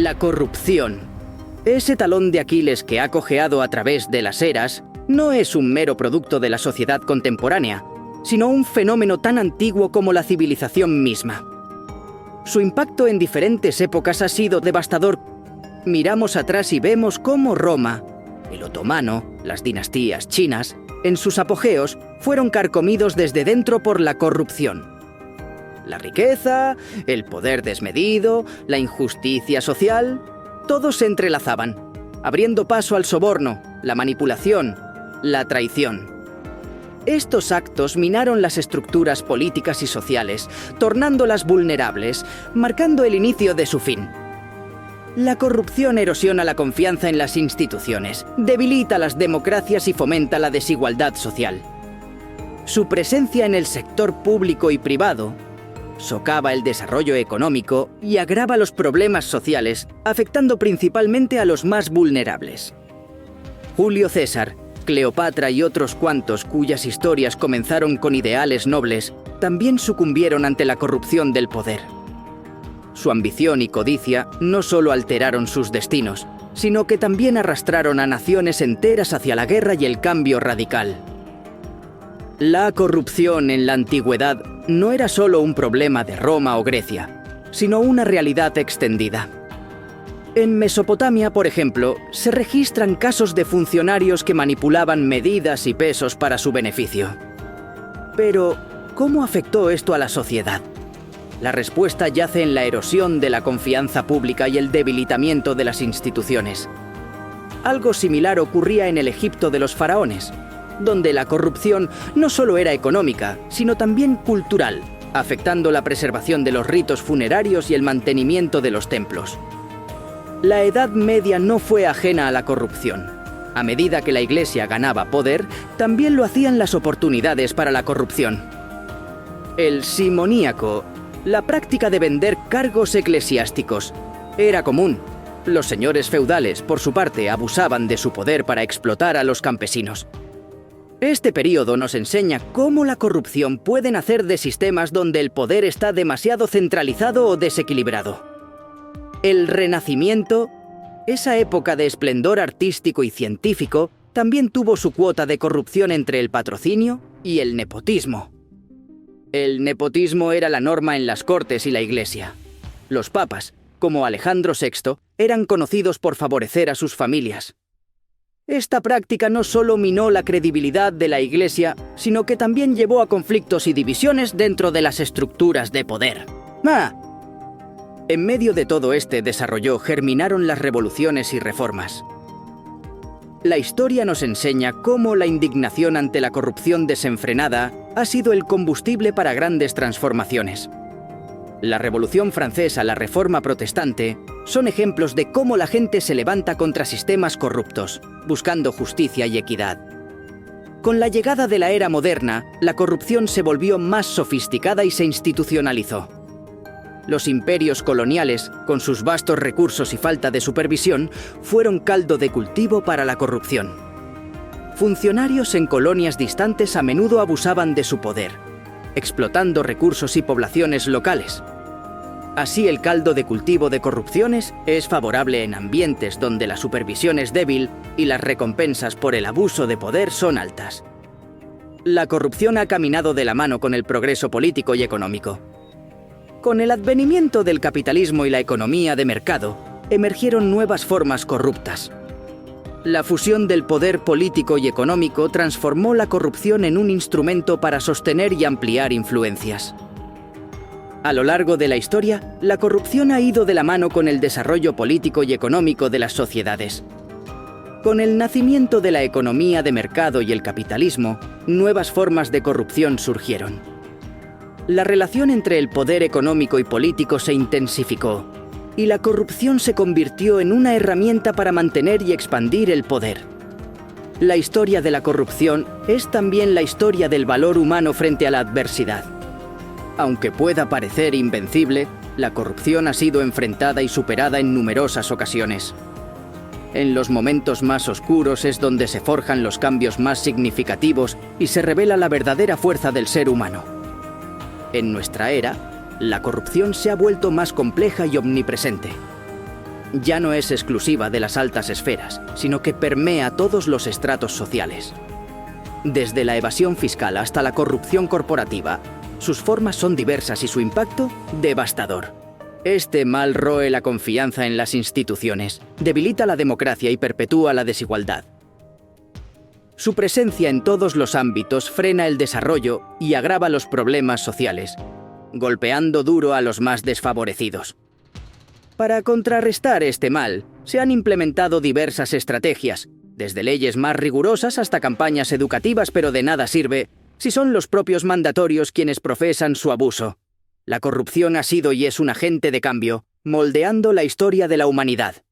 La corrupción, ese talón de Aquiles que ha cojeado a través de las eras, no es un mero producto de la sociedad contemporánea, sino un fenómeno tan antiguo como la civilización misma. Su impacto en diferentes épocas ha sido devastador. Miramos atrás y vemos cómo Roma, el otomano, las dinastías chinas, en sus apogeos, fueron carcomidos desde dentro por la corrupción. La riqueza, el poder desmedido, la injusticia social, todos se entrelazaban, abriendo paso al soborno, la manipulación, la traición. Estos actos minaron las estructuras políticas y sociales, tornándolas vulnerables, marcando el inicio de su fin. La corrupción erosiona la confianza en las instituciones, debilita las democracias y fomenta la desigualdad social. Su presencia en el sector público y privado socava el desarrollo económico y agrava los problemas sociales, afectando principalmente a los más vulnerables. Julio César, Cleopatra y otros cuantos cuyas historias comenzaron con ideales nobles, también sucumbieron ante la corrupción del poder. Su ambición y codicia no solo alteraron sus destinos, sino que también arrastraron a naciones enteras hacia la guerra y el cambio radical. La corrupción en la antigüedad no era solo un problema de Roma o Grecia, sino una realidad extendida. En Mesopotamia, por ejemplo, se registran casos de funcionarios que manipulaban medidas y pesos para su beneficio. Pero, ¿cómo afectó esto a la sociedad? La respuesta yace en la erosión de la confianza pública y el debilitamiento de las instituciones. Algo similar ocurría en el Egipto de los faraones, donde la corrupción no solo era económica, sino también cultural, afectando la preservación de los ritos funerarios y el mantenimiento de los templos. La Edad Media no fue ajena a la corrupción. A medida que la Iglesia ganaba poder, también lo hacían las oportunidades para la corrupción. El simoníaco, la práctica de vender cargos eclesiásticos, era común. Los señores feudales, por su parte, abusaban de su poder para explotar a los campesinos. Este período nos enseña cómo la corrupción puede nacer de sistemas donde el poder está demasiado centralizado o desequilibrado. El Renacimiento, esa época de esplendor artístico y científico, también tuvo su cuota de corrupción entre el patrocinio y el nepotismo. El nepotismo era la norma en las cortes y la Iglesia. Los papas, como Alejandro VI, eran conocidos por favorecer a sus familias. Esta práctica no solo minó la credibilidad de la Iglesia, sino que también llevó a conflictos y divisiones dentro de las estructuras de poder. En medio de todo este desarrollo germinaron las revoluciones y reformas. La historia nos enseña cómo la indignación ante la corrupción desenfrenada ha sido el combustible para grandes transformaciones. La Revolución Francesa, la Reforma Protestante, son ejemplos de cómo la gente se levanta contra sistemas corruptos, buscando justicia y equidad. Con la llegada de la era moderna, la corrupción se volvió más sofisticada y se institucionalizó. Los imperios coloniales, con sus vastos recursos y falta de supervisión, fueron caldo de cultivo para la corrupción. Funcionarios en colonias distantes a menudo abusaban de su poder, explotando recursos y poblaciones locales. Así, el caldo de cultivo de corrupciones es favorable en ambientes donde la supervisión es débil y las recompensas por el abuso de poder son altas. La corrupción ha caminado de la mano con el progreso político y económico. Con el advenimiento del capitalismo y la economía de mercado, emergieron nuevas formas corruptas. La fusión del poder político y económico transformó la corrupción en un instrumento para sostener y ampliar influencias. A lo largo de la historia, la corrupción ha ido de la mano con el desarrollo político y económico de las sociedades. Con el nacimiento de la economía de mercado y el capitalismo, nuevas formas de corrupción surgieron. La relación entre el poder económico y político se intensificó, y la corrupción se convirtió en una herramienta para mantener y expandir el poder. La historia de la corrupción es también la historia del valor humano frente a la adversidad. Aunque pueda parecer invencible, la corrupción ha sido enfrentada y superada en numerosas ocasiones. En los momentos más oscuros es donde se forjan los cambios más significativos y se revela la verdadera fuerza del ser humano. En nuestra era, la corrupción se ha vuelto más compleja y omnipresente. ya no es exclusiva de las altas esferas, sino que permea todos los estratos sociales. Desde la evasión fiscal hasta la corrupción corporativa, sus formas son diversas y su impacto devastador. Este mal roe la confianza en las instituciones, debilita la democracia y perpetúa la desigualdad. Su presencia en todos los ámbitos frena el desarrollo y agrava los problemas sociales, golpeando duro a los más desfavorecidos. Para contrarrestar este mal, se han implementado diversas estrategias, desde leyes más rigurosas hasta campañas educativas, pero de nada sirve si son los propios mandatorios quienes profesan su abuso. La corrupción ha sido y es un agente de cambio, moldeando la historia de la humanidad.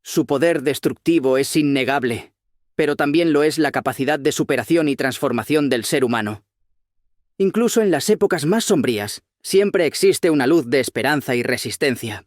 Su poder destructivo es innegable, pero también lo es la capacidad de superación y transformación del ser humano. Incluso en las épocas más sombrías, siempre existe una luz de esperanza y resistencia.